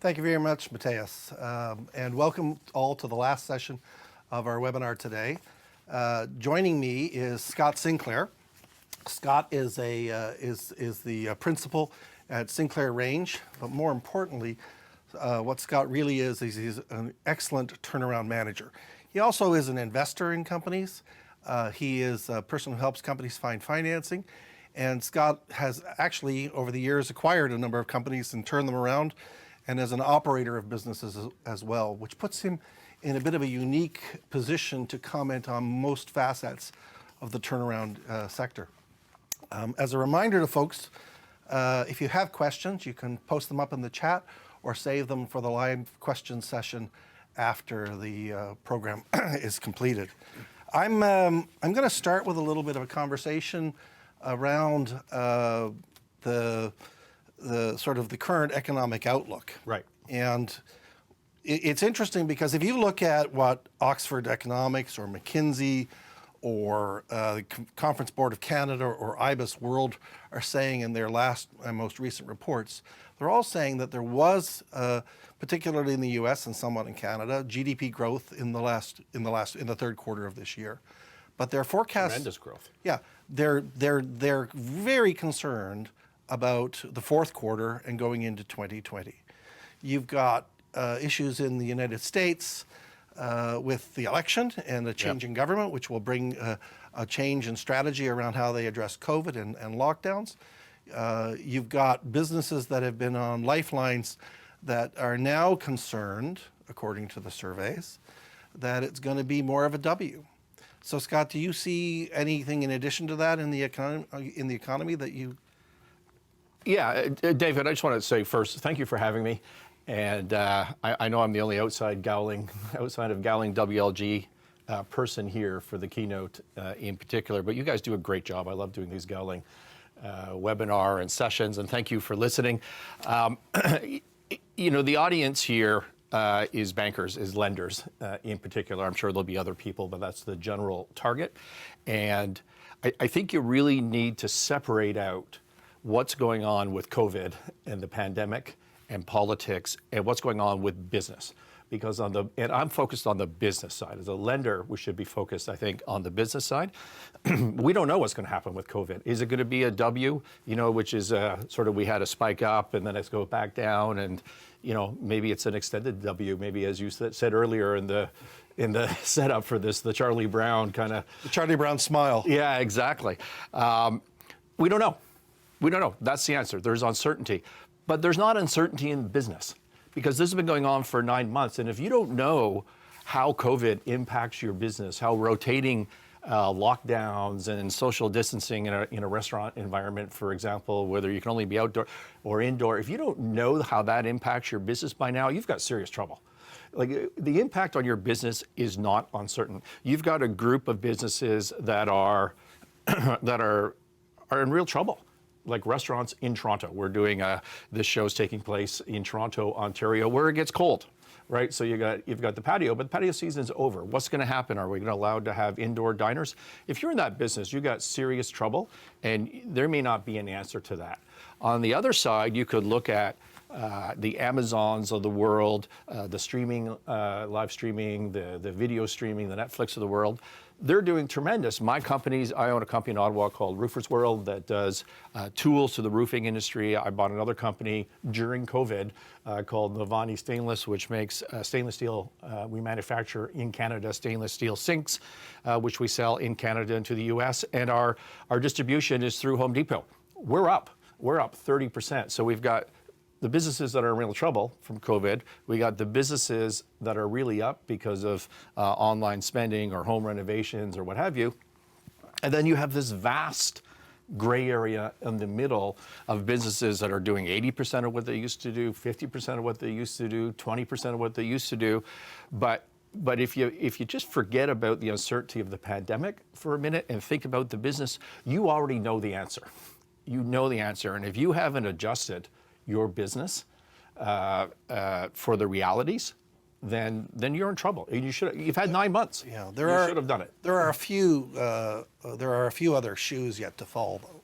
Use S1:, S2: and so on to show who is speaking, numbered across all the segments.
S1: Thank you very much, Mateus, and welcome all to the last session of our webinar today. Joining me is Scott Sinclair. Scott is the principal at Sinclair Range, but more importantly, what Scott really is he's an excellent turnaround manager. He also is an investor in companies. He is a person who helps companies find financing. And Scott has actually, over the years, acquired a number of companies and turned them around, and as an operator of businesses as well, which puts him in a bit of a unique position to comment on most facets of the turnaround sector. As a reminder to folks, if you have questions, you can post them up in the chat or save them for the live question session after the program is completed. I'm going to start with a little bit of a conversation around the sort of the current economic outlook.
S2: Right.
S1: And it's interesting because if you look at what Oxford Economics or McKinsey or the Conference Board of Canada or IBIS World are saying in their last and most recent reports, they're all saying that there was, particularly in the U.S. and somewhat in Canada, GDP growth in the third quarter of this year. But their forecasts,
S2: tremendous growth.
S1: Yeah, they're very concerned about the fourth quarter and going into 2020. You've got issues in the United States with the election and a change in government, which will bring a change in strategy around how they address COVID and lockdowns. You've got businesses that have been on lifelines that are now concerned, according to the surveys, that it's going to be more of a W. So, Scott, do you see anything in addition to that in the economy that you?
S2: Yeah, David, I just want to say first, thank you for having me. And I know I'm the only outside of Gowling WLG person here for the keynote in particular, but you guys do a great job. I love doing these Gowling webinar and sessions, and thank you for listening. You know, the audience here is bankers, is lenders in particular. I'm sure there'll be other people, but that's the general target. And I think you really need to separate out what's going on with COVID and the pandemic and politics and what's going on with business. Because and I'm focused on the business side. As a lender, we should be focused, I think, on the business side. We don't know what's going to happen with COVID. Is it going to be a W, you know, which is sort of we had a spike up and then it's go back down, and you know, maybe it's an extended W. Maybe, as you said earlier in the setup for this, the Charlie Brown kind of
S1: The Charlie Brown smile.
S2: Yeah, exactly. We don't know. We don't know. That's the answer. There's uncertainty, but there's not uncertainty in business, because this has been going on for 9 months. And if you don't know how COVID impacts your business, how rotating lockdowns and social distancing in a restaurant environment, for example, whether you can only be outdoor or indoor, if you don't know how that impacts your business by now, you've got serious trouble. Like, the impact on your business is not uncertain. You've got a group of businesses that are in real trouble. Like restaurants in Toronto. We're doing this show's taking place in Toronto, Ontario, where it gets cold, right? So you've got the patio, but the patio season's over. What's going to happen? Are we going to allow to have indoor diners? If you're in that business, you've got serious trouble, and there may not be an answer to that. On the other side, you could look at the Amazons of the world, the streaming, live streaming, the video streaming, the Netflix of the world. They're doing tremendous. My companies, I own a company in Ottawa called Roofers World that does tools to the roofing industry. I bought another company during COVID called Navani Stainless, which makes stainless steel. We manufacture in Canada stainless steel sinks, which we sell in Canada into the US. And our distribution is through Home Depot. We're up 30%. So we've got the businesses that are in real trouble from COVID. We got the businesses that are really up because of online spending or home renovations or what have you. And then you have this vast gray area in the middle of businesses that are doing 80% of what they used to do, 50% of what they used to do, 20% of what they used to do. But if you just forget about the uncertainty of the pandemic for a minute and think about the business, you already know the answer. You know the answer. And if you haven't adjusted your business for the realities, then you're in trouble. You've had 9 months.
S1: Yeah,
S2: you should have done it.
S1: There are a few other shoes yet to fall, though.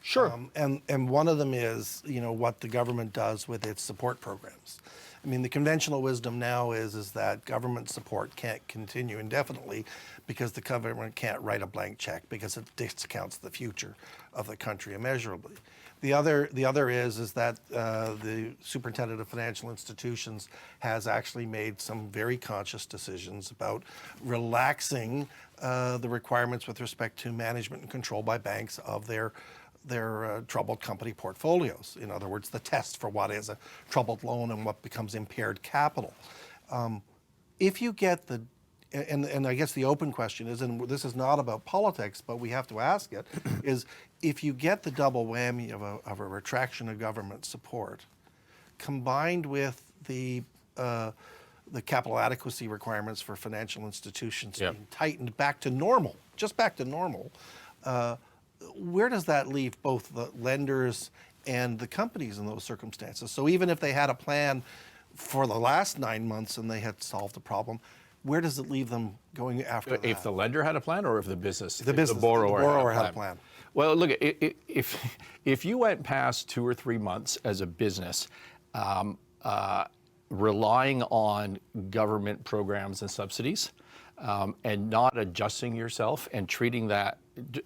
S2: Sure.
S1: And one of them is, you know, what the government does with its support programs. I mean, the conventional wisdom now is that government support can't continue indefinitely because the government can't write a blank check because it discounts the future of the country immeasurably. The other is that the Superintendent of Financial Institutions has actually made some very conscious decisions about relaxing the requirements with respect to management and control by banks of their troubled company portfolios. In other words, the test for what is a troubled loan and what becomes impaired capital. If you get the, and I guess the open question is, and this is not about politics, but we have to ask it, is if you get the double whammy of a retraction of government support, combined with the capital adequacy requirements for financial institutions being tightened back to normal, just back to normal, where does that leave both the lenders and the companies in those circumstances? So even if they had a plan for the last 9 months and they had solved the problem, where does it leave them going after that?
S2: If the lender had a plan, or if the
S1: borrower had a plan?
S2: Well, look, if you went past 2 or 3 months as a business relying on government programs and subsidies and not adjusting yourself and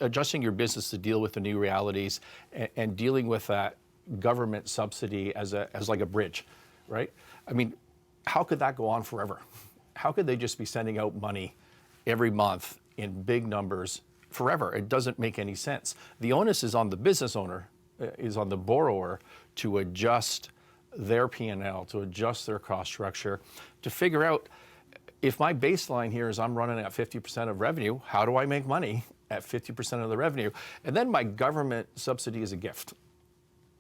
S2: adjusting your business to deal with the new realities and dealing with that government subsidy as like a bridge, right? I mean, how could that go on forever? How could they just be sending out money every month in big numbers forever? It doesn't make any sense. The onus is on the business owner, is on the borrower to adjust their P&L, to adjust their cost structure, to figure out, if my baseline here is I'm running at 50% of revenue, how do I make money at 50% of the revenue? And then my government subsidy is a gift,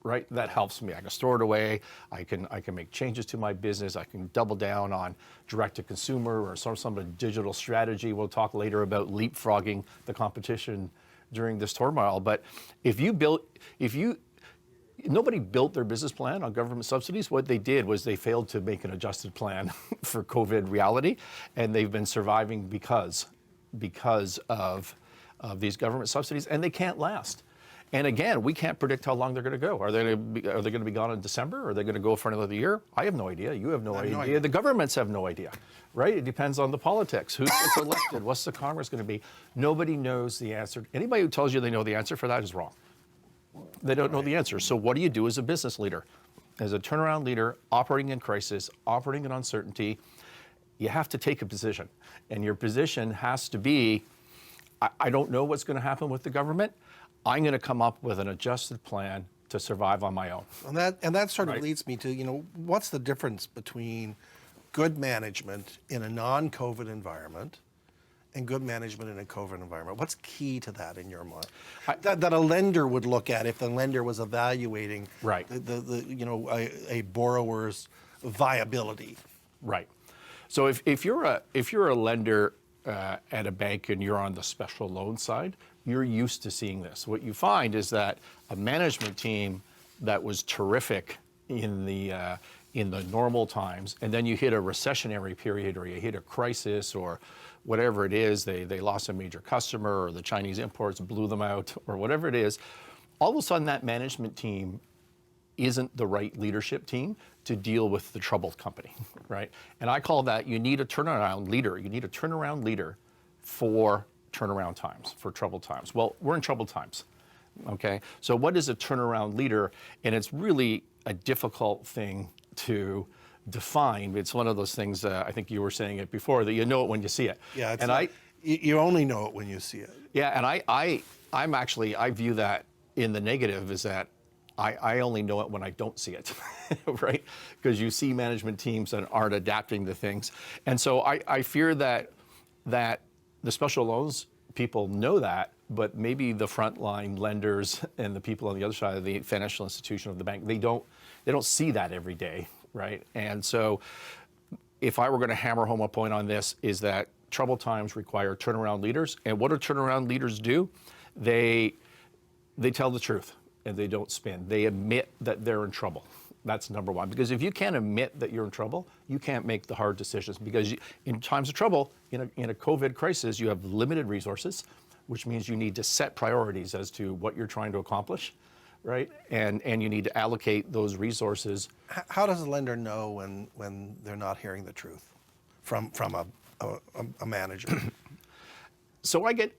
S2: right? That helps me. I can store it away. I can make changes to my business. I can double down on direct to consumer or some sort of digital strategy. We'll talk later about leapfrogging the competition during this turmoil. But nobody built their business plan on government subsidies. What they did was they failed to make an adjusted plan for COVID reality, and they've been surviving because of these government subsidies, and they can't last. And again, we can't predict how long they're going to go. Are they going to be gone in December? Are they going to go for another year? I have no idea. You have no idea. The governments have no idea, right? It depends on the politics. Who gets elected? What's the Congress going to be? Nobody knows the answer. Anybody who tells you they know the answer for that is wrong. They don't know the answer. So what do you do as a business leader? As a turnaround leader, operating in crisis, operating in uncertainty, you have to take a position. And your position has to be, I don't know what's going to happen with the government. I'm going to come up with an adjusted plan to survive on my own.
S1: And that sort of leads me to, what's the difference between good management in a non-COVID environment and good management in a COVID environment? What's key to that in your mind? That a lender would look at if the lender was evaluating a borrower's viability.
S2: Right. So if you're a lender at a bank and you're on the special loan side, you're used to seeing this. What you find is that a management team that was terrific in the normal times, and then you hit a recessionary period, or you hit a crisis, or whatever it is, they lost a major customer, or the Chinese imports blew them out, or whatever it is, all of a sudden that management team isn't the right leadership team to deal with the troubled company, right? And I call that, you need a turnaround leader. You need a turnaround leader for turnaround times, for troubled times. Well, we're in troubled times, okay? So what is a turnaround leader? And it's really a difficult thing to define. It's one of those things, I think you were saying it before, that you know it when you see it.
S1: Yeah, you only know it when you see it.
S2: Yeah, and I view that in the negative, is that I only know it when I don't see it, right? Because you see management teams that aren't adapting to things. And so I fear that the special loans people know that, but maybe the frontline lenders and the people on the other side of the financial institution of the bank, they don't see that every day, right? And so if I were going to hammer home a point on this, is that troubled times require turnaround leaders. And what do turnaround leaders do? They tell the truth and they don't spin. They admit that they're in trouble. That's number one. Because if you can't admit that you're in trouble, you can't make the hard decisions. Because in times of trouble, in a COVID crisis, you have limited resources, which means you need to set priorities as to what you're trying to accomplish, right? And you need to allocate those resources.
S1: How does a lender know when they're not hearing the truth from a manager?
S2: So
S1: we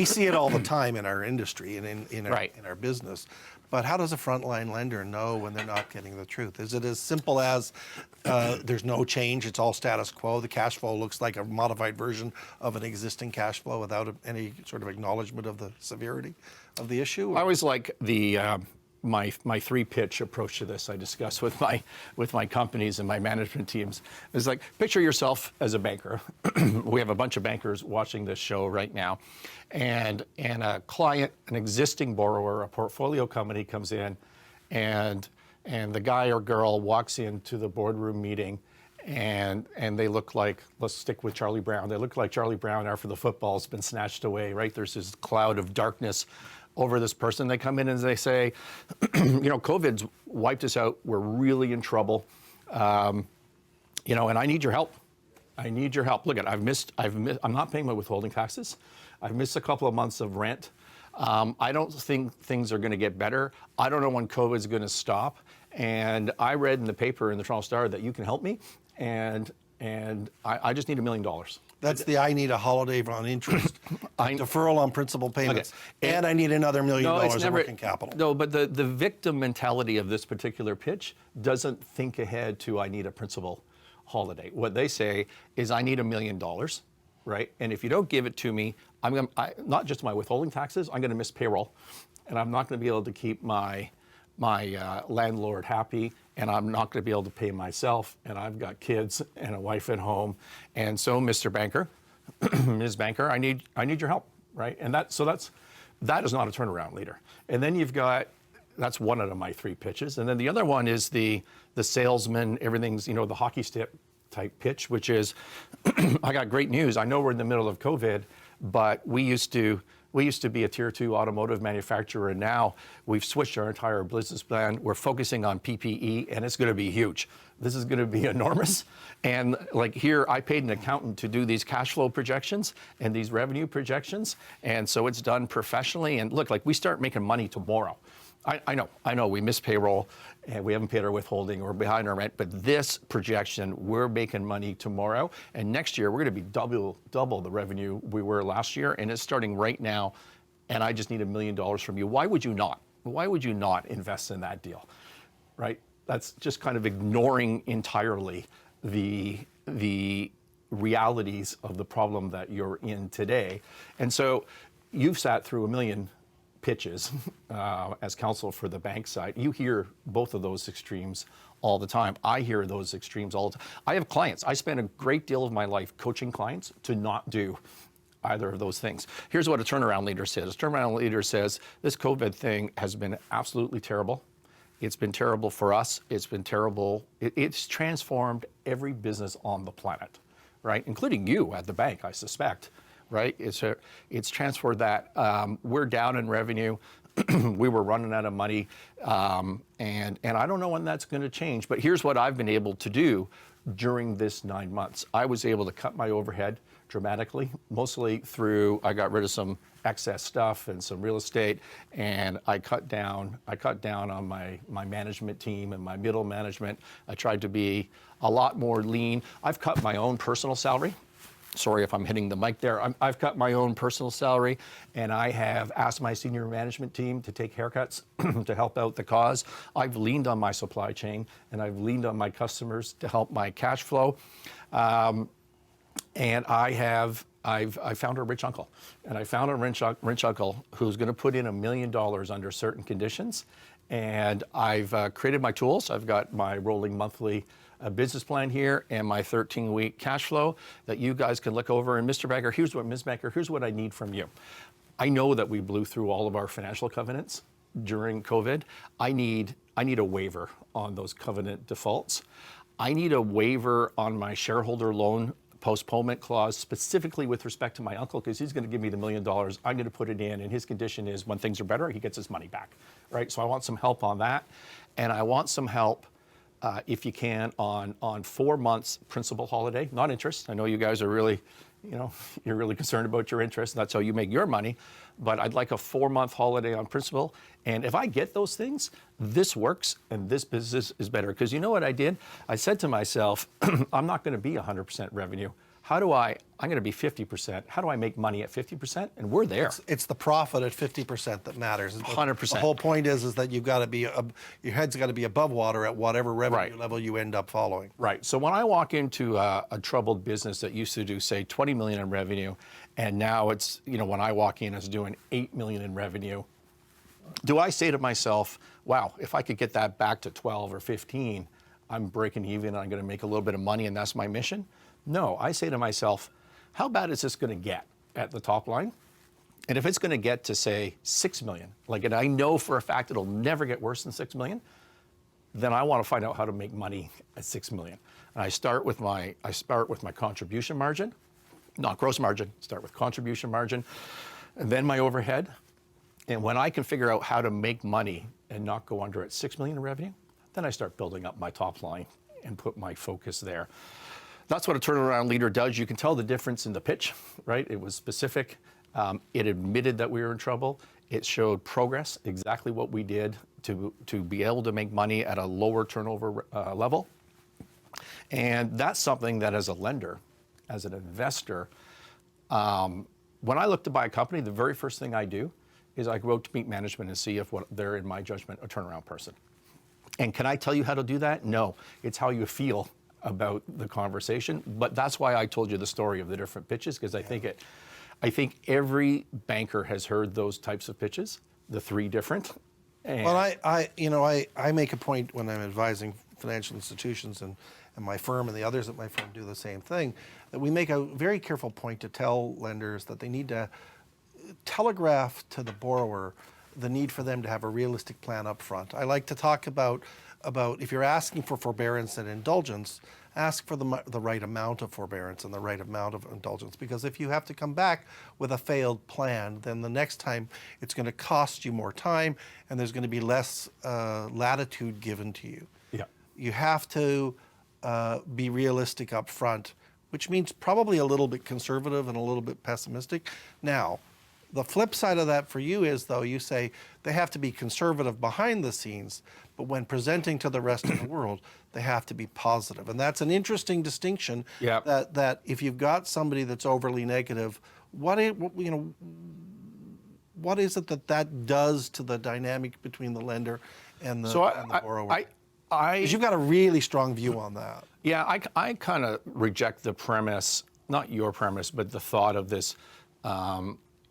S1: see it all the time in our industry and in
S2: Right.
S1: our business. But how does a frontline lender know when they're not getting the truth? Is it as simple as there's no change, it's all status quo, the cash flow looks like a modified version of an existing cash flow without any sort of acknowledgement of the severity of the issue?
S2: I always like the my 3-pitch approach to this. I discuss with my companies and my management teams. It's like, picture yourself as a banker. We have a bunch of bankers watching this show right now, and a client, an existing borrower, a portfolio company comes in, and the guy or girl walks into the boardroom meeting, and they look like, let's stick with Charlie Brown. They look like Charlie Brown after the football's been snatched away, right? There's this cloud of darkness over this person. They come in and they say, COVID's wiped us out. We're really in trouble. And I need your help. I need your help. Look, I'm not paying my withholding taxes. I've missed a couple of months of rent. I don't think things are going to get better. I don't know when COVID's going to stop. And I read in the paper in the Toronto Star that you can help me. And I just need $1 million.
S1: That's I need a holiday on interest, deferral on principal payments,
S2: okay.
S1: and I need another $1 million in working capital.
S2: No, but the victim mentality of this particular pitch doesn't think ahead to I need a principal holiday. What they say is I need $1 million, right? And if you don't give it to me, not just my withholding taxes, I'm going to miss payroll, and I'm not going to be able to keep my landlord happy, and I'm not going to be able to pay myself, and I've got kids and a wife at home, and so Mr. Banker, Ms. Banker, I need your help, right? And that is not a turnaround leader. And then you've got, that's one out of my 3 pitches, and then the other one is the salesman, everything's the hockey stick type pitch, which is, I got great news. I know we're in the middle of COVID, but we used to be a tier 2 automotive manufacturer, and now we've switched our entire business plan. We're focusing on PPE, and it's going to be huge. This is going to be enormous. And like here, I paid an accountant to do these cash flow projections and these revenue projections, and so it's done professionally. And look, like we start making money tomorrow. I know, we miss payroll and we haven't paid our withholding, we're behind our rent, but this projection, we're making money tomorrow. And next year, we're going to be double the revenue we were last year, and it's starting right now. And I just need $1 million from you. Why would you not? Why would you not invest in that deal, right? That's just kind of ignoring entirely the realities of the problem that you're in today. And so you've sat through 1 million pitches as counsel for the bank side. You hear both of those extremes all the time. I hear those extremes all the time. I have clients. I spend a great deal of my life coaching clients to not do either of those things. Here's what a turnaround leader says. A turnaround leader says, this COVID thing has been absolutely terrible. It's been terrible for us. It's been terrible. It's transformed every business on the planet, right? Including you at the bank, I suspect. Right? It's transferred that. We're down in revenue. We were running out of money. And I don't know when that's going to change. But here's what I've been able to do during this 9 months. I was able to cut my overhead dramatically, mostly through, I got rid of some excess stuff and some real estate, and I cut down on my management team and my middle management. I tried to be a lot more lean. I've cut my own personal salary. Sorry if I'm hitting the mic there. I've cut my own personal salary, and I have asked my senior management team to take haircuts to help out the cause. I've leaned on my supply chain, and I've leaned on my customers to help my cash flow. And I've found a rich uncle, and I found a rich uncle who's going to put in $1 million under certain conditions. And I've created my tools. I've got my rolling monthly business plan here and my 13-week cash flow that you guys can look over. And Mr. Banker, Ms. Banker, here's what I need from you. I know that we blew through all of our financial covenants during COVID. I need a waiver on those covenant defaults. I need a waiver on my shareholder loan postponement clause, specifically with respect to my uncle, because he's going to give me the $1 million. I'm going to put it in, and his condition is when things are better, he gets his money back, right? So I want some help on that, and I want some help, if you can, on 4 months principal holiday, not interest. I know you guys are really you're really concerned about your interest, and that's how you make your money. But I'd like a 4-month holiday on principal. And if I get those things, this works and this business is better. Because you know what I did? I said to myself, I'm not going to be 100% revenue. I'm going to be 50%. How do I make money at 50%? And we're there.
S1: It's the profit at 50% that matters.
S2: 100%.
S1: The whole point is that you've got to be, your head's got to be above water at whatever revenue level you end up following.
S2: Right. So when I walk into a troubled business that used to do, say, 20 million in revenue, and now it's, when I walk in, it's doing 8 million in revenue, do I say to myself, wow, if I could get that back to 12 or 15, I'm breaking even, I'm going to make a little bit of money, and that's my mission? No, I say to myself, how bad is this going to get at the top line? And if it's going to get to, say, 6 million, and I know for a fact it'll never get worse than 6 million, then I want to find out how to make money at 6 million. And I start with my contribution margin, not gross margin, start with contribution margin, and then my overhead. And when I can figure out how to make money and not go under at 6 million in revenue, then I start building up my top line and put my focus there. That's what a turnaround leader does. You can tell the difference in the pitch, right? It was specific. It admitted that we were in trouble. It showed progress, exactly what we did to be able to make money at a lower turnover level. And that's something that as a lender, as an investor, when I look to buy a company, the very first thing I do is I go out to meet management and see if they're, in my judgment, a turnaround person. And can I tell you how to do that? No, it's how you feel about the conversation. But that's why I told you the story of the different pitches, because I think every banker has heard those types of pitches, the 3 different. And
S1: well, I make a point when I'm advising financial institutions and my firm and the others at my firm do the same thing, that we make a very careful point to tell lenders that they need to telegraph to the borrower the need for them to have a realistic plan up front. I like to talk about if you're asking for forbearance and indulgence, ask for the right amount of forbearance and the right amount of indulgence. Because if you have to come back with a failed plan, then the next time it's going to cost you more time and there's going to be less latitude given to you.
S2: Yeah.
S1: You have to be realistic up front, which means probably a little bit conservative and a little bit pessimistic. Now, the flip side of that for you is, though, you say they have to be conservative behind the scenes, but when presenting to the rest of the world, they have to be positive. And that's an interesting distinction.
S2: Yep.
S1: That if you've got somebody that's overly negative, what is it that does to the dynamic between the lender and the borrower? Because you've got a really strong view on that.
S2: Yeah, I kind of reject the premise, not your premise, but the thought of this.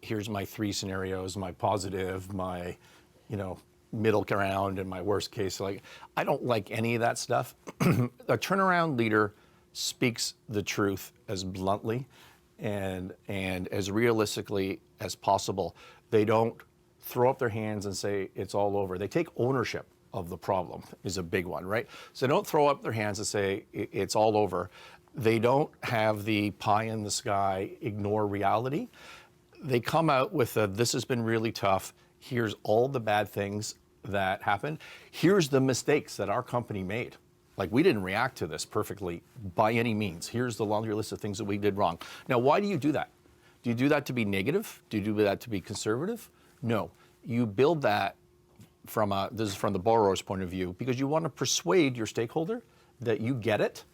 S2: Here's my 3 scenarios, my positive, my, middle ground, and my worst case. I don't like any of that stuff. A turnaround leader speaks the truth as bluntly and as realistically as possible. They don't throw up their hands and say it's all over. They take ownership of the problem is a big one, right? So don't throw up their hands and say it's all over. They don't have the pie in the sky, ignore reality. They come out with this has been really tough. Here's all the bad things that happened. Here's the mistakes that our company made. We didn't react to this perfectly by any means. Here's the laundry list of things that we did wrong. Now, why do you do that? Do you do that to be negative? Do you do that to be conservative? No. You build that this is from the borrower's point of view, because you want to persuade your stakeholder that you get it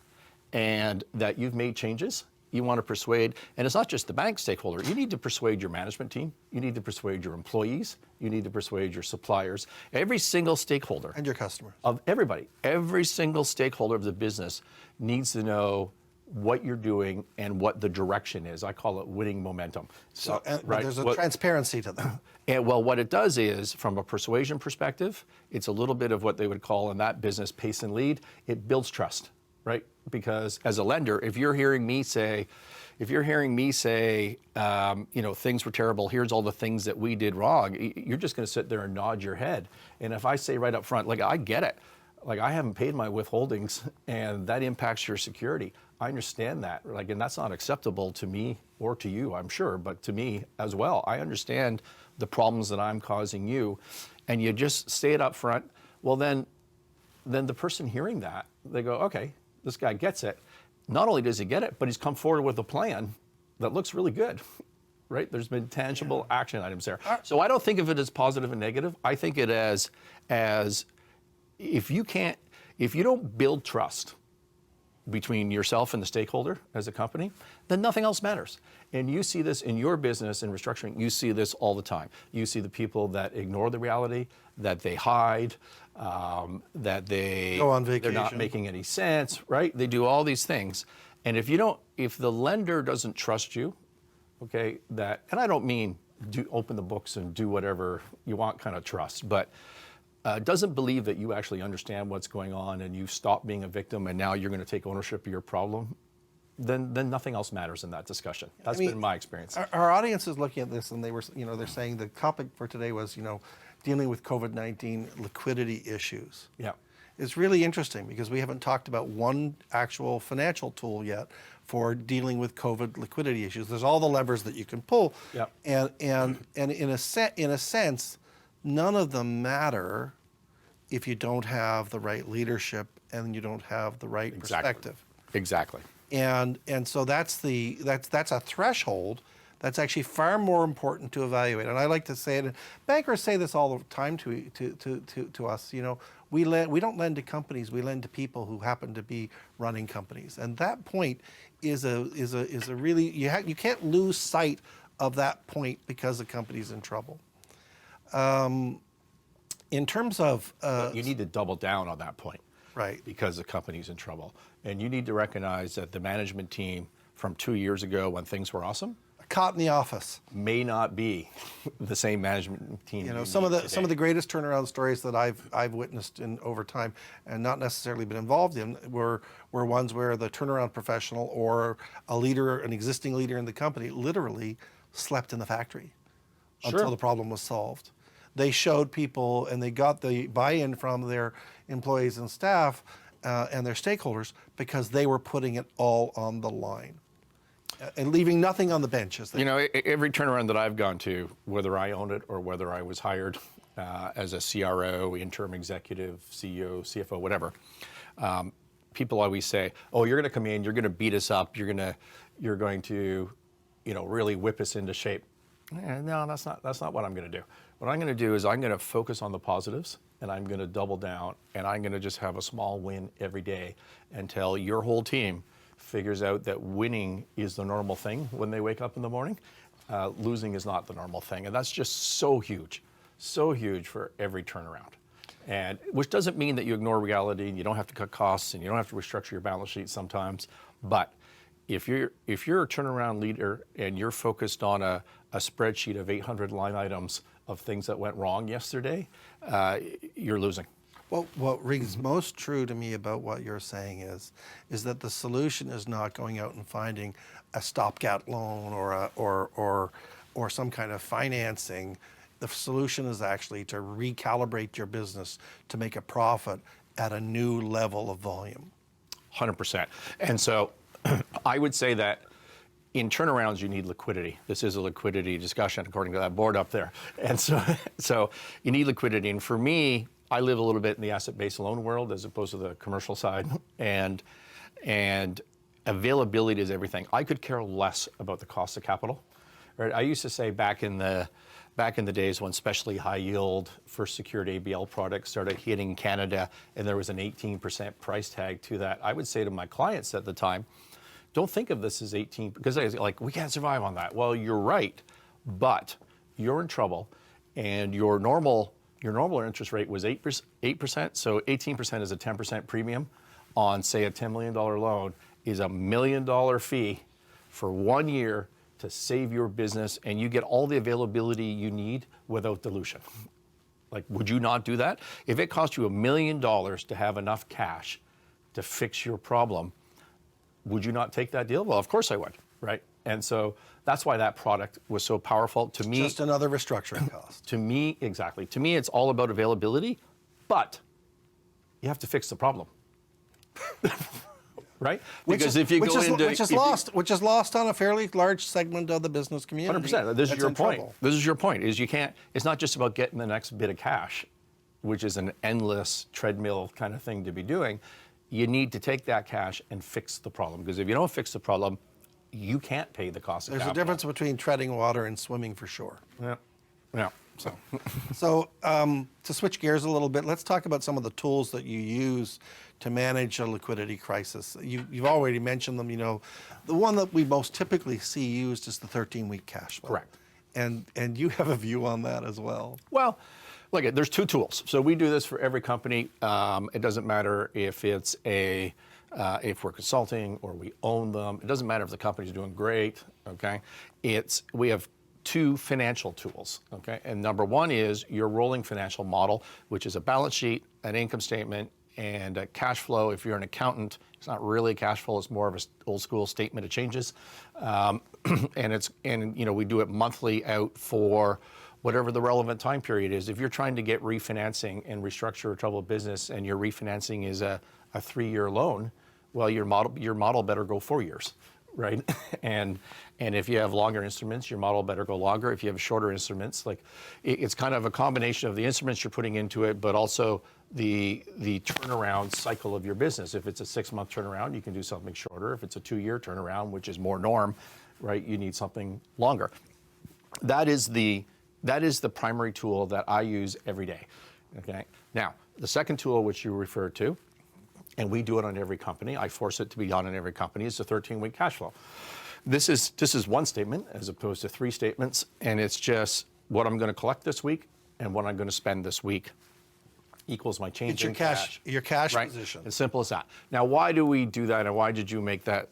S2: and that you've made changes. You want to persuade, and it's not just the bank stakeholder. You need to persuade your management team. You need to persuade your employees. You need to persuade your suppliers. Every single stakeholder.
S1: And your customers.
S2: Of everybody. Every single stakeholder of the business needs to know what you're doing and what the direction is. I call it winning momentum.
S1: But there's a transparency to that.
S2: And well, what it does is, from a persuasion perspective, it's a little bit of what they would call in that business pace and lead. It builds trust. Right? Because as a lender, if you're hearing me say, things were terrible, here's all the things that we did wrong, you're just going to sit there and nod your head. And if I say right up front, I get it. I haven't paid my withholdings and that impacts your security. I understand that. And that's not acceptable to me or to you, I'm sure, but to me as well. I understand the problems that I'm causing you. And you just say it up front. Well, then the person hearing that, they go, okay, this guy gets it. Not only does he get it, but he's come forward with a plan that looks really good, right? There's been tangible action items there. So I don't think of it as positive and negative. I think it as if you don't build trust between yourself and the stakeholder as a company, then nothing else matters. And you see this in your business in restructuring, you see this all the time. You see the people that ignore the reality, that they hide, that they
S1: go on vacation.
S2: They're not making any sense, right? They do all these things. And if the lender doesn't trust you, okay, and I don't mean open the books and do whatever you want kind of trust, but doesn't believe that you actually understand what's going on and you stop being a victim and now you're going to take ownership of your problem, then nothing else matters in that discussion. That's been my experience.
S1: Our audience is looking at this and they're saying the topic for today was, dealing with COVID-19 liquidity issues.
S2: Yeah.
S1: It's really interesting because we haven't talked about one actual financial tool yet for dealing with COVID liquidity issues. There's all the levers that you can pull.
S2: Yeah.
S1: And in a sense, none of them matter if you don't have the right leadership and you don't have the right perspective.
S2: Exactly.
S1: And so that's a threshold that's actually far more important to evaluate. And I like to say it, and bankers say this all the time to us, we don't lend to companies, we lend to people who happen to be running companies. And that point is a really, you can't lose sight of that point because the company's in trouble. In terms of...
S2: you need to double down on that point.
S1: Right.
S2: Because the company's in trouble. And you need to recognize that the management team from 2 years ago when things were awesome
S1: caught in the office
S2: may not be the same management team.
S1: Some of the greatest turnaround stories that I've witnessed over time and not necessarily been involved in were ones where the turnaround professional or an existing leader in the company literally slept in the factory until the problem was solved. They showed people and they got the buy-in from their employees and staff and their stakeholders because they were putting it all on the line. And leaving nothing on the bench.
S2: Every turnaround that I've gone to, whether I owned it or whether I was hired as a CRO, interim executive, CEO, CFO, whatever, people always say, "Oh, you're going to come in, you're going to beat us up, you're going to, really whip us into shape." No, that's not what I'm going to do. What I'm going to do is I'm going to focus on the positives, and I'm going to double down, and I'm going to just have a small win every day until your whole team figures out that winning is the normal thing when they wake up in the morning. Losing is not the normal thing. And that's just so huge for every turnaround. And which doesn't mean that you ignore reality and you don't have to cut costs and you don't have to restructure your balance sheet sometimes. But if you're a turnaround leader and you're focused on a spreadsheet of 800 line items of things that went wrong yesterday, you're losing.
S1: Well, what rings most true to me about what you're saying is that the solution is not going out and finding a stopgap loan or some kind of financing. The solution is actually to recalibrate your business to make a profit at a new level of volume.
S2: 100%. And so I would say that in turnarounds, you need liquidity. This is a liquidity discussion, according to that board up there. And so you need liquidity. And for me, I live a little bit in the asset-based loan world as opposed to the commercial side, and availability is everything. I could care less about the cost of capital. Right? I used to say back in the days when especially high yield first secured ABL products started hitting Canada, and there was an 18% price tag to that. I would say to my clients at the time, don't think of this as 18 because I was like, we can't survive on that. Well, you're right, but you're in trouble, and your normal interest rate was 8%, so 18% is a 10% premium on, say, a $10 million loan is $1 million fee for 1 year to save your business, and you get all the availability you need without dilution. Like, would you not do that? If it cost you $1 million to have enough cash to fix your problem, would you not take that deal? Well, of course I would, right? And so that's why that product was so powerful to me.
S1: Just another restructuring cost.
S2: To me, exactly. To me, it's all about availability, but you have to fix the problem. Right? Because if you go into
S1: which is lost on a fairly large segment of the business community.
S2: 100%. This is your point. This is your point. Is you can't. It's not just about getting the next bit of cash, which is an endless treadmill kind of thing to be doing. You need to take that cash and fix the problem. Because if you don't fix the problem, you can't pay the cost of
S1: There's a
S2: capital.
S1: difference between treading water and swimming for sure.
S2: Yeah. Yeah.
S1: So to switch gears a little bit, let's talk about some of the tools that you use to manage a liquidity crisis. You've already mentioned them. You know, the one that we most typically see used is the 13-week cash flow.
S2: Correct.
S1: And you have a view on that as well.
S2: Well, look, there's two tools. So we do this for every company. It doesn't matter if it's if we're consulting or we own them. It doesn't matter if the company's doing great. Okay, we have two financial tools. Okay, and number one is your rolling financial model, which is a balance sheet, an income statement, and a cash flow. If you're an accountant, it's not really a cash flow; it's more of an old school statement of changes. And we do it monthly out for whatever the relevant time period is. If you're trying to get refinancing and restructure a troubled business, and your refinancing is a 3-year loan, well, your model better go 4 years, right? and if you have longer instruments, your model better go longer. If you have shorter instruments, like it's kind of a combination of the instruments you're putting into it, but also the turnaround cycle of your business. If it's a 6-month turnaround, you can do something shorter. If it's a 2-year turnaround, which is more norm, right, you need something longer. That is the primary tool that I use every day. Okay. Now, the second tool which you referred to, and we do it on every company, I force it to be done on every company, is the 13-week cash flow. This is one statement as opposed to 3 statements, and it's just what I'm going to collect this week and what I'm going to spend this week equals my change in cash.
S1: Your cash
S2: right?
S1: position.
S2: As simple as that. Now, why do we do that, and why did you make that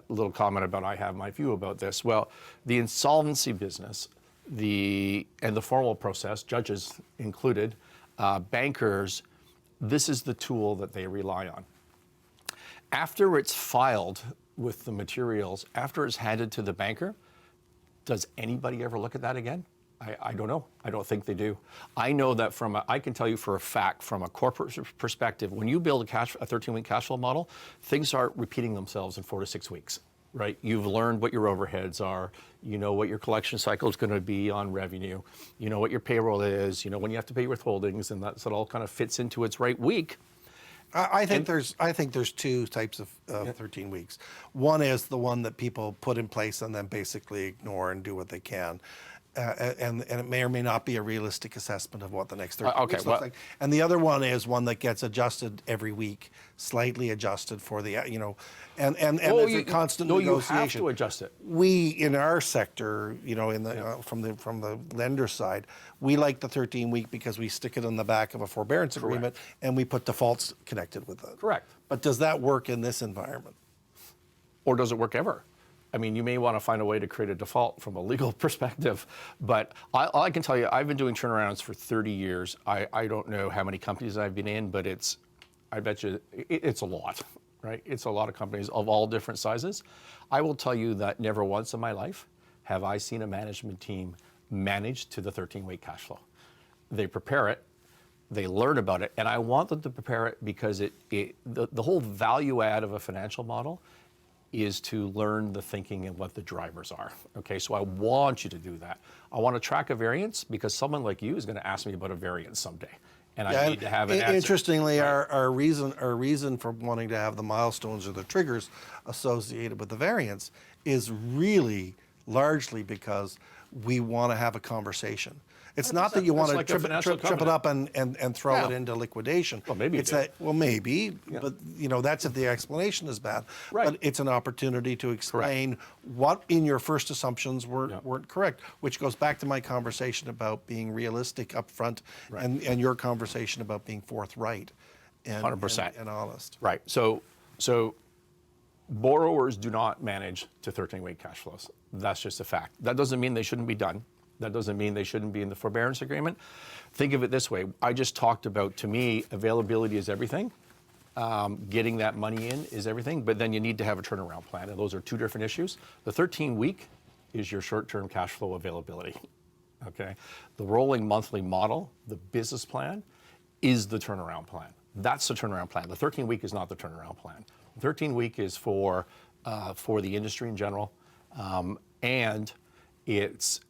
S2: little comment about I have my view about this? Well, the insolvency business, and the formal process, judges included, bankers, this is the tool that they rely on. After it's filed with the materials, after it's handed to the banker, does anybody ever look at that again? I don't know. I don't think they do. I know that I can tell you for a fact, from a corporate perspective, when you build a 13-week cash flow model, things start repeating themselves in 4 to 6 weeks, right? You've learned what your overheads are. You know what your collection cycle is going to be on revenue. You know what your payroll is. You know when you have to pay withholdings, and so it all kind of fits into its right week.
S1: I think there's 2 types of 13 weeks. One is the one that people put in place and then basically ignore and do what they can. And it may or may not be a realistic assessment of what the next 13 weeks looks like. And the other one is one that gets adjusted every week, slightly adjusted for the, and there's a constant negotiation.
S2: You have to adjust it.
S1: We, in our sector, from the lender side, we like the 13-week because we stick it on the back of a forbearance agreement and we put defaults connected with it.
S2: Correct.
S1: But does that work in this environment?
S2: Or does it work ever? I mean, you may want to find a way to create a default from a legal perspective, but all I can tell you, I've been doing turnarounds for 30 years. I don't know how many companies I've been in, but I bet you it's a lot, right? It's a lot of companies of all different sizes. I will tell you that never once in my life have I seen a management team manage to the 13-week cash flow. They prepare it, they learn about it, and I want them to prepare it because the whole value add of a financial model is to learn the thinking and what the drivers are. Okay, so I want you to do that. I want to track a variance because someone like you is going to ask me about a variance someday, and I need to have an answer.
S1: Interestingly, right? our reason for wanting to have the milestones or the triggers associated with the variance is really largely because we want to have a a It's not that you want to trip it up and throw it into liquidation.
S2: Well, maybe
S1: it's but that's if the explanation is bad.
S2: Right.
S1: But it's an opportunity to explain what in your first assumptions weren't correct, which goes back to my conversation about being realistic up front and your conversation about being forthright and
S2: 100%.
S1: and honest.
S2: Right. So borrowers do not manage to 13-week cash flows. That's just a fact. That doesn't mean they shouldn't be done. That doesn't mean they shouldn't be in the forbearance agreement. Think of it this way. I just talked about, to me, availability is everything. Getting that money in is everything, but then you need to have a turnaround plan, and those are 2 different issues. The 13-week is your short-term cash flow availability, okay? The rolling monthly model, the business plan, is the turnaround plan. That's the turnaround plan. The 13-week is not the turnaround plan. The 13-week is for the industry in general, and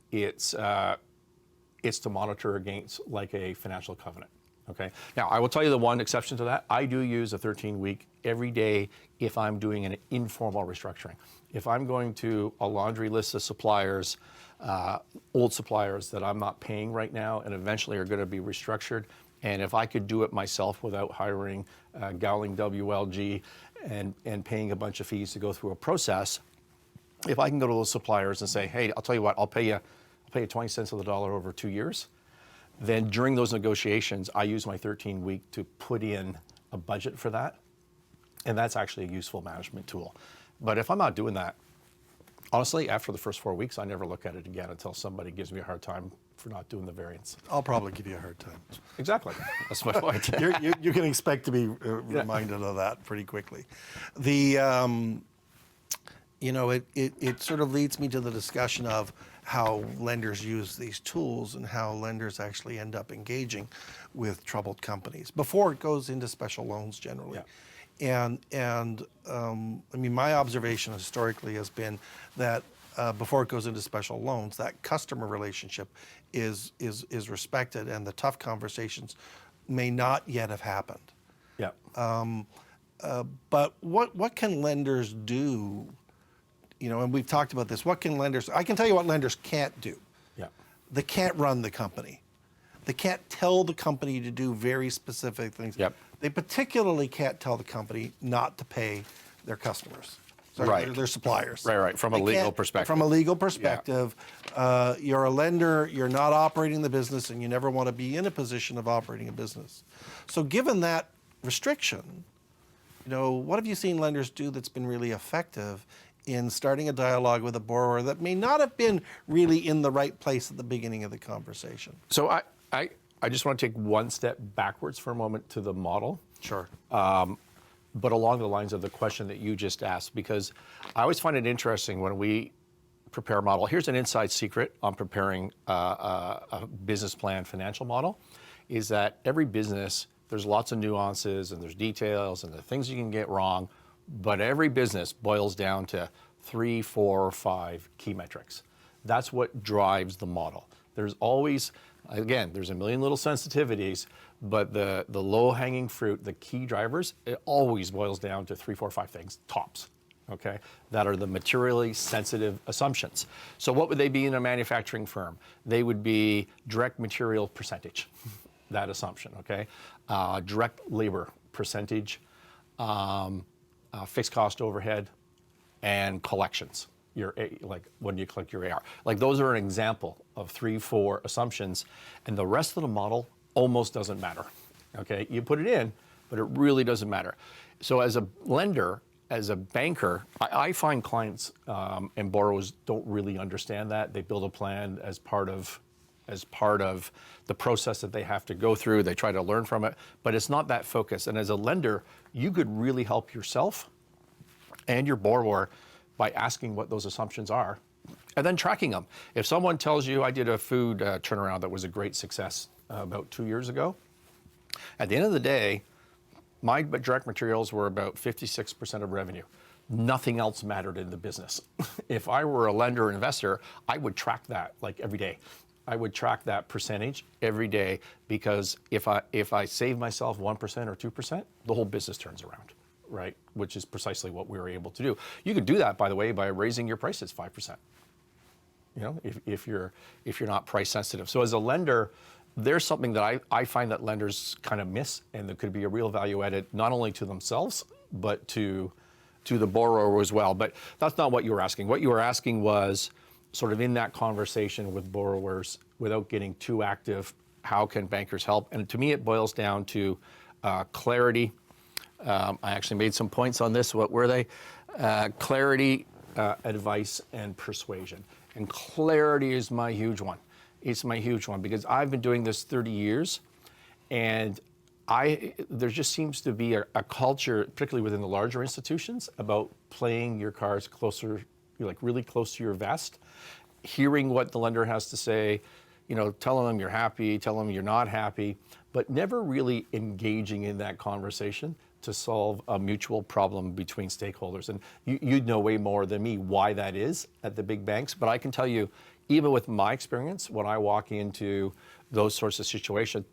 S2: it's to monitor against like a financial covenant. Okay. Now, I will tell you the one exception to that. I do use a 13-week every day if I'm doing an informal restructuring. If I'm going to a laundry list of suppliers, old suppliers that I'm not paying right now and eventually are going to be restructured, and if I could do it myself without hiring Gowling WLG and paying a bunch of fees to go through a process, if I can go to those suppliers and say, hey, I'll tell you what, I'll pay you 20 cents on the dollar over 2 years, then during those negotiations, I use my 13-week to put in a budget for that. And that's actually a useful management tool. But if I'm not doing that, honestly, after the first 4 weeks, I never look at it again until somebody gives me a hard time for not doing the variance.
S1: I'll probably give you a hard time.
S2: Exactly. That's my point.
S1: You can expect to be reminded of that pretty quickly. The it sort of leads me to the discussion of how lenders use these tools and how lenders actually end up engaging with troubled companies before it goes into special loans generally.
S2: Yeah.
S1: And I mean, my observation historically has been that before it goes into special loans, that customer relationship is respected, and the tough conversations may not yet have happened.
S2: Yeah.
S1: But what can lenders do? And we've talked about this. What can lenders? I can tell you what lenders can't do.
S2: Yeah.
S1: They can't run the company. They can't tell the company to do very specific things.
S2: Yep.
S1: They particularly can't tell the company not to pay their customers.
S2: Right.
S1: Their suppliers.
S2: Right. From a legal perspective.
S1: From a legal perspective, you're a lender, you're not operating the business, and you never want to be in a position of operating a business. So given that restriction, what have you seen lenders do that's been really effective in starting a dialogue with a borrower that may not have been really in the right place at the beginning of the conversation?
S2: So I just want to take one step backwards for a moment to the model.
S1: Sure.
S2: But along the lines of the question that you just asked, because I always find it interesting when we prepare a model. Here's an inside secret on preparing a business plan financial model, is that every business, there's lots of nuances and there's details and the things you can get wrong, but every business boils down to 3, 4, 5 key metrics. That's what drives the model. There's always, again, there's a million little sensitivities, but the low-hanging fruit, the key drivers, it always boils down to 3, 4, 5 things, tops, okay, that are the materially sensitive assumptions. So what would they be in a manufacturing firm? They would be direct material percentage, that assumption, okay? Direct labor percentage, fixed cost overhead, and collections. Like when you collect your AR. Like those are an example of 3, 4 assumptions, and the rest of the model almost doesn't matter. Okay, you put it in, but it really doesn't matter. So as a lender, as a banker, I find clients and borrowers don't really understand that. They build a plan as part of the process that they have to go through. They try to learn from it, but it's not that focused. And as a lender, you could really help yourself and your borrower by asking what those assumptions are and then tracking them. If someone tells you, I did a food turnaround that was a great success about 2 years ago, at the end of the day, my direct materials were about 56% of revenue. Nothing else mattered in the business. If I were a lender or investor, I would track that like every day. I would track that percentage every day, because if I save myself 1% or 2%, the whole business turns around, right? Which is precisely what we were able to do. You could do that, by the way, by raising your prices 5%. If you're not price sensitive. So as a lender, there's something that I find that lenders kind of miss, and that could be a real value added not only to themselves but to the borrower as well. But that's not what you were asking. What you were asking was, sort of in that conversation with borrowers, without getting too active, how can bankers help? And to me, it boils down to clarity. I actually made some points on this. What were they? Clarity, advice, and persuasion. And clarity is my huge one. It's my huge one, because I've been doing this 30 years, and there just seems to be a culture, particularly within the larger institutions, about playing your cards closer, like really close to your vest, hearing what the lender has to say, telling them you're happy, telling them you're not happy, but never really engaging in that conversation to solve a mutual problem between stakeholders. And you'd know way more than me why that is at the big banks, but I can tell you, even with my experience, when I walk into those sorts of situations,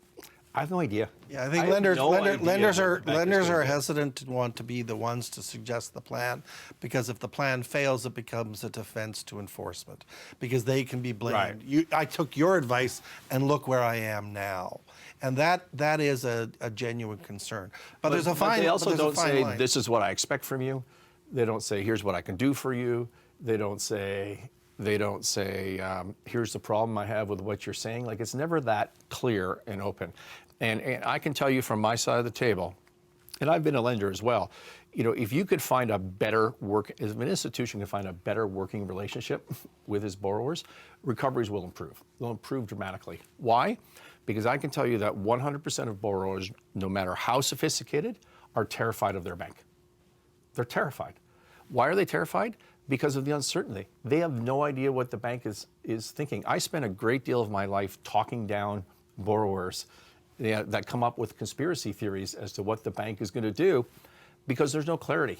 S2: I have no idea.
S1: Yeah, I think
S2: have
S1: lenders
S2: no idea
S1: lenders
S2: what
S1: are
S2: the bank is
S1: lenders
S2: gonna
S1: are
S2: do.
S1: hesitant to want to be the ones to suggest the plan, because if the plan fails, it becomes a defense to enforcement, because they can be blamed.
S2: Right.
S1: I took your advice and look where I am now, and that is a genuine concern. But there's a fine.
S2: They also
S1: there's a
S2: don't
S1: fine
S2: say,
S1: line.
S2: this is what I expect from you. They don't say, here's what I can do for you. They don't say, here's the problem I have with what you're saying. Like, it's never that clear and open. And I can tell you from my side of the table, and I've been a lender as well, if you could find a better if an institution can find a better working relationship with its borrowers, recoveries will improve. They'll improve dramatically. Why? Because I can tell you that 100% of borrowers, no matter how sophisticated, are terrified of their bank. They're terrified. Why are they terrified? Because of the uncertainty. They have no idea what the bank is thinking. I spent a great deal of my life talking down borrowers that come up with conspiracy theories as to what the bank is going to do, because there's no clarity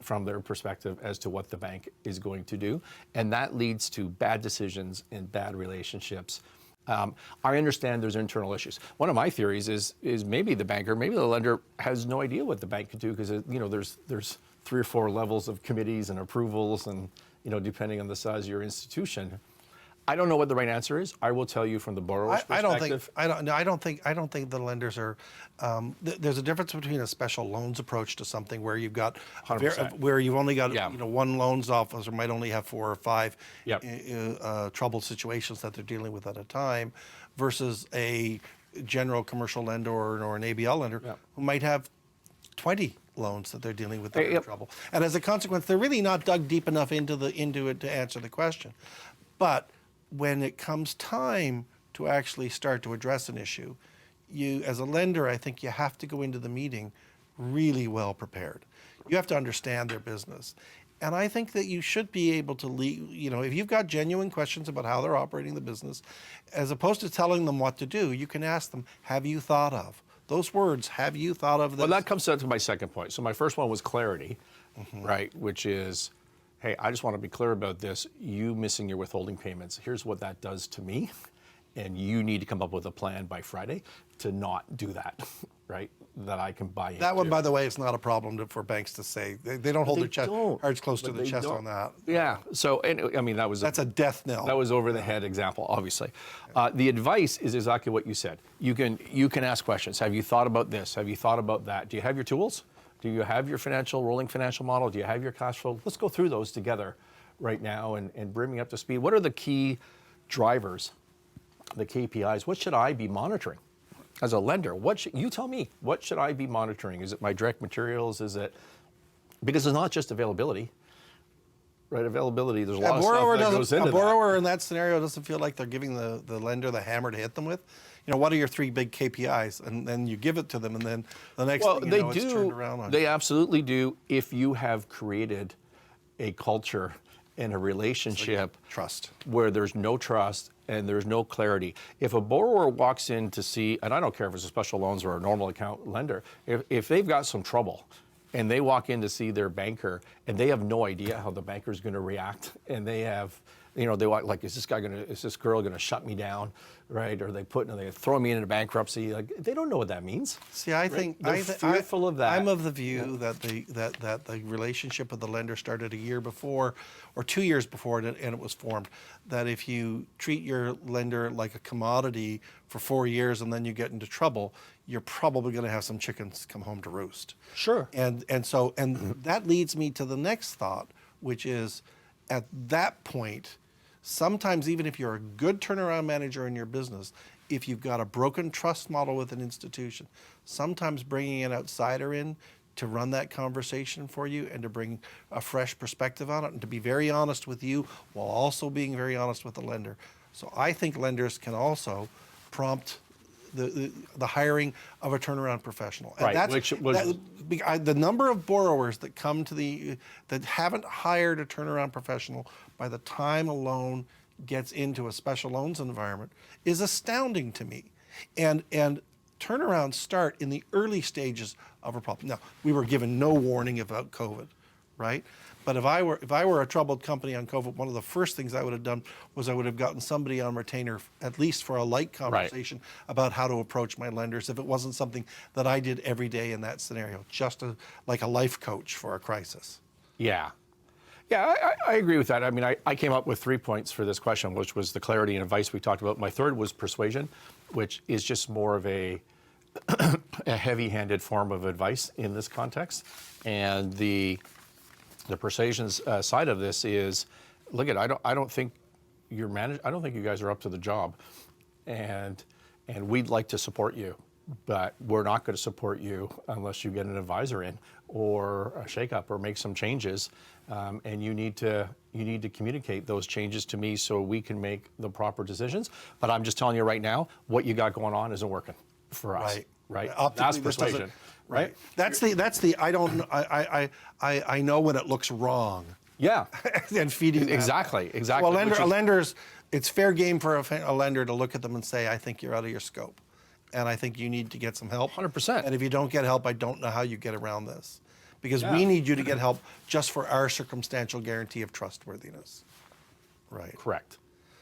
S2: from their perspective as to what the bank is going to do. And that leads to bad decisions and bad relationships. I understand there's internal issues. One of my theories is maybe the banker, maybe the lender has no idea what the bank could do, because there's 3 or 4 levels of committees and approvals, and depending on the size of your institution. I don't know what the right answer is. I will tell you from the borrower's perspective.
S1: I don't think the lenders are. There's a difference between a special loans approach to something where you've got
S2: 100%.
S1: where you've only got
S2: Yeah.
S1: one loans officer might only have 4 or 5
S2: Yep.
S1: troubled situations that they're dealing with at a time, versus a general commercial lender or an ABL lender
S2: Yep.
S1: who might have 20 loans that they're dealing with that are in
S2: Yep.
S1: trouble. And as a consequence, they're really not dug deep enough into it to answer the question. But when it comes time to actually start to address an issue, you, as a lender, I think you have to go into the meeting really well prepared. You have to understand their business. And I think that you should be able to if you've got genuine questions about how they're operating the business, as opposed to telling them what to do, you can ask them, have you thought of? Those words, have you thought of this?
S2: Well, that comes down to my second point. So my first one was clarity, right? Which is, hey, I just want to be clear about this. You missing your withholding payments, here's what that does to me. And you need to come up with a plan by Friday to not do that, right? That I can buy into.
S1: That one, by the way, is not a problem for banks to say. They don't hold their cards close to
S2: But
S1: the
S2: they
S1: chest
S2: don't.
S1: on that.
S2: Yeah. So, and I mean,
S1: That's a death knell.
S2: That was over the head example, obviously. The advice is exactly what you said. You can ask questions. Have you thought about this? Have you thought about that? Do you have your tools? Do you have your rolling financial model? Do you have your cash flow? Let's go through those together right now and bring me up to speed. What are the key drivers, the KPIs? What should I be monitoring as a lender? You tell me, what should I be monitoring? Is it my direct materials? Is it, because it's not just availability. Right, availability, there's a lot of stuff that goes into
S1: A borrower in that scenario doesn't feel like they're giving the lender the hammer to hit them with. What are your 3 big KPIs? And then you give it to them, and then the next thing you know, it's turned around on
S2: They
S1: you.
S2: absolutely do, if you have created a culture and a relationship
S1: Trust.
S2: where there's no trust and there's no clarity. If a borrower walks in to see, and I don't care if it's a special loans or a normal account lender, if they've got some trouble, and they walk in to see their banker, and they have no idea how the banker's going to react, and they have, they want, like, is this girl going to shut me down, right? Or they throw me into bankruptcy. Like, they don't know what that means.
S1: See, I think
S2: They're fearful of that.
S1: I'm of the view that the relationship with the lender started a year before, or 2 years before, and it was formed. That if you treat your lender like a commodity for 4 years and then you get into trouble, you're probably going to have some chickens come home to roost.
S2: Sure.
S1: And that leads me to the next thought, which is, at that point, sometimes even if you're a good turnaround manager in your business, if you've got a broken trust model with an institution, sometimes bringing an outsider in to run that conversation for you and to bring a fresh perspective on it and to be very honest with you while also being very honest with the lender. So I think lenders can also prompt the hiring of a turnaround professional. And
S2: Right,
S1: the number of borrowers that come to that haven't hired a turnaround professional by the time a loan gets into a special loans environment is astounding to me. And turnarounds start in the early stages of a problem. Now, we were given no warning about COVID, right? But if I were a troubled company on COVID, one of the first things I would have done was I would have gotten somebody on retainer, at least for a light conversation about how to approach my lenders if it wasn't something that I did every day in that scenario, just like a life coach for a crisis.
S2: Yeah. Yeah, I agree with that. I mean, I came up with 3 points for this question, which was the clarity and advice we talked about. My third was persuasion, which is just more of a heavy-handed form of advice in this context. And the persuasion side of this is, look, I don't think you're I don't think you guys are up to the job, and we'd like to support you, but we're not going to support you unless you get an advisor in or a shakeup or make some changes, and you need to communicate those changes to me so we can make the proper decisions. But I'm just telling you right now, what you got going on isn't working for us. Right. That's persuasion. Right.
S1: That's the I know when it looks wrong.
S2: Yeah.
S1: And feeding that.
S2: Exactly.
S1: Well, a lender's, it's fair game for a lender to look at them and say, I think you're out of your scope, and I think you need to get some help.
S2: 100%.
S1: And if you don't get help, I don't know how you get around this, because we need you to get help just for our circumstantial guarantee of trustworthiness. Right.
S2: Correct.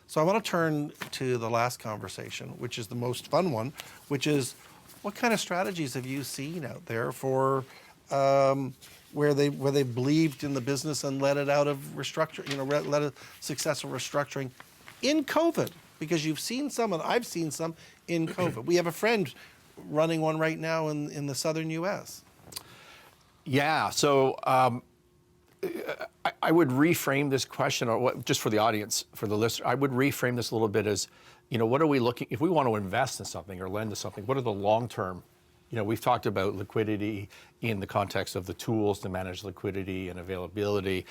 S1: So I want to turn to the last conversation, which is the most fun one, which is, what kind of strategies have you seen out there for where they believed in the business and let it out of restructuring, let a successful restructuring in COVID? Because you've seen some, and I've seen some in COVID. We have a friend running one right now in the southern U.S.
S2: Yeah. So I would reframe this question, or just for the audience, for the listener, I would reframe this a little bit as, what are we looking, if we want to invest in something or lend to something, what are the long-term, we've talked about liquidity in the context of the tools to manage liquidity and availability.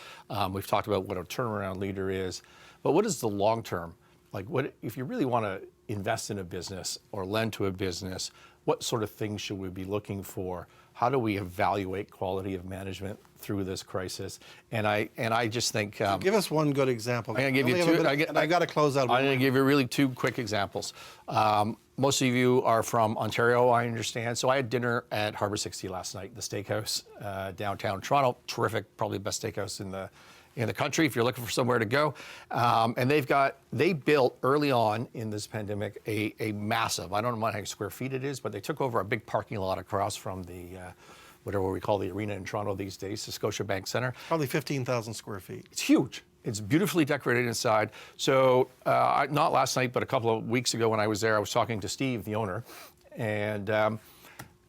S2: We've talked about what a turnaround leader is, but what is the long-term? Like, what if you really want to invest in a business or lend to a business, what sort of things should we be looking for? How do we evaluate quality of management through this crisis? And I just think
S1: give us one good example.
S2: I'm going to give you two.
S1: I got to close out.
S2: I'm going to give you really two quick examples. Most of you are from Ontario, I understand. So I had dinner at Harbour 60 last night, the steakhouse downtown Toronto. Terrific, probably the best steakhouse in the country if you're looking for somewhere to go. And they built early on in this pandemic a massive, I don't know how many square feet it is, but they took over a big parking lot across from the whatever we call the arena in Toronto these days, the Scotiabank Centre.
S1: Probably 15,000 square feet.
S2: It's huge. It's beautifully decorated inside. So not last night, but a couple of weeks ago when I was there, I was talking to Steve, the owner, and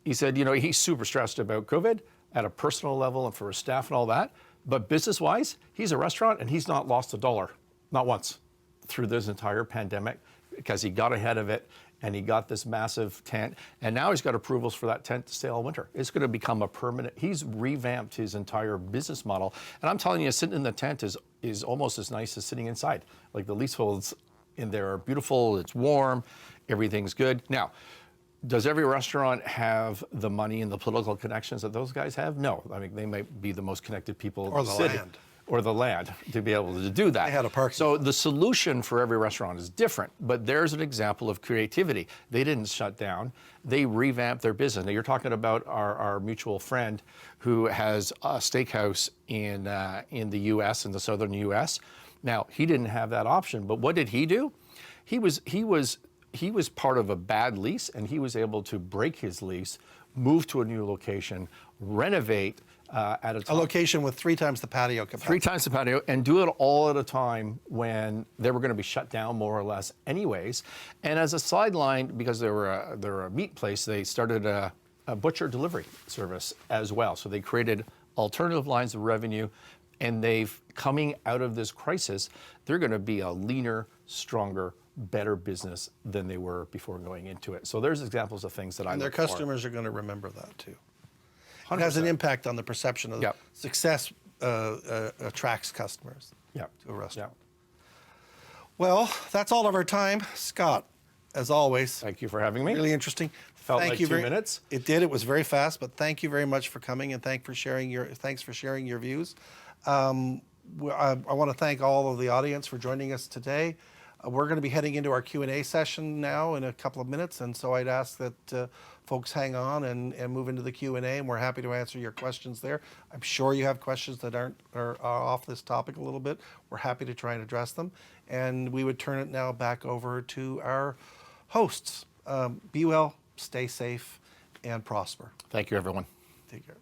S2: he said, he's super stressed about COVID at a personal level and for his staff and all that. But business-wise, he's a restaurant and he's not lost a dollar, not once, through this entire pandemic, because he got ahead of it and he got this massive tent. And now he's got approvals for that tent to stay all winter. It's going to become a permanent, he's revamped his entire business model. And I'm telling you, sitting in the tent is almost as nice as sitting inside. Like, the leaseholds in there are beautiful, it's warm, everything's good. Now, does every restaurant have the money and the political connections that those guys have? No. I mean, they might be the most connected people in the city. Or the land to be able to do that.
S1: They had a parking.
S2: So the solution for every restaurant is different, but there's an example of creativity. They didn't shut down. They revamped their business. Now, you're talking about our mutual friend who has a steakhouse in the U.S., in the southern U.S. Now, he didn't have that option, but what did he do? He was part of a bad lease, and he was able to break his lease, move to a new location, renovate at a time.
S1: A location with 3 times the patio capacity.
S2: 3 times the patio, and do it all at a time when they were going to be shut down more or less anyways. And as a sideline, because they're a meat place, they started a butcher delivery service as well. So they created alternative lines of revenue, and coming out of this crisis, they're going to be a leaner, stronger, better business than they were before going into it. So there's examples of things that I look for.
S1: And their customers are going to remember that too.
S2: 100%.
S1: It has an impact on the perception of success attracts customers to a restaurant. Well, that's all of our time. Scott, as always.
S2: Thank you for having me.
S1: Really interesting.
S2: Felt like 2 minutes.
S1: It did. It was very fast, but thank you very much for coming, and thanks for sharing your views. I want to thank all of the audience for joining us today. We're going to be heading into our Q&A session now in a couple of minutes, and so I'd ask that folks hang on and move into the Q&A, and we're happy to answer your questions there. I'm sure you have questions that are off this topic a little bit. We're happy to try and address them, and we would turn it now back over to our hosts. Be well, stay safe, and prosper.
S2: Thank you, everyone.
S1: Take care.